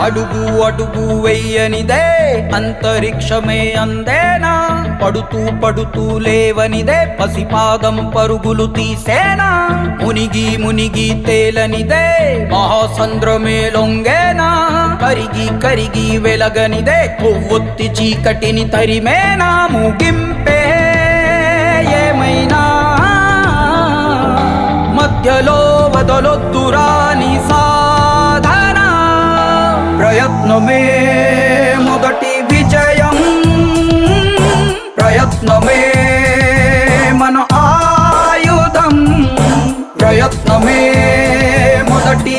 అడుగు అడుగు వెయ్యనిదే అంతరిక్షమే అందేనా, పడుతూ పడుతూ లేవనిదే పసిపాదం పరుగులు తీసేనా, మునిగి మునిగి తేలనిదే మహాసంద్రమే లొంగేనా, కరిగి కరిగి వెలగనిదే కొవ్వొత్తి చీకటిని తరిమేనా, ముగింపే ఏమైనా మధ్యలో వదలొద్దురా నీ సాధన, ప్రయత్నమే మొదటి విజయం, ప్రయత్నమే మన ఆయుధం, ప్రయత్నమే మొదటి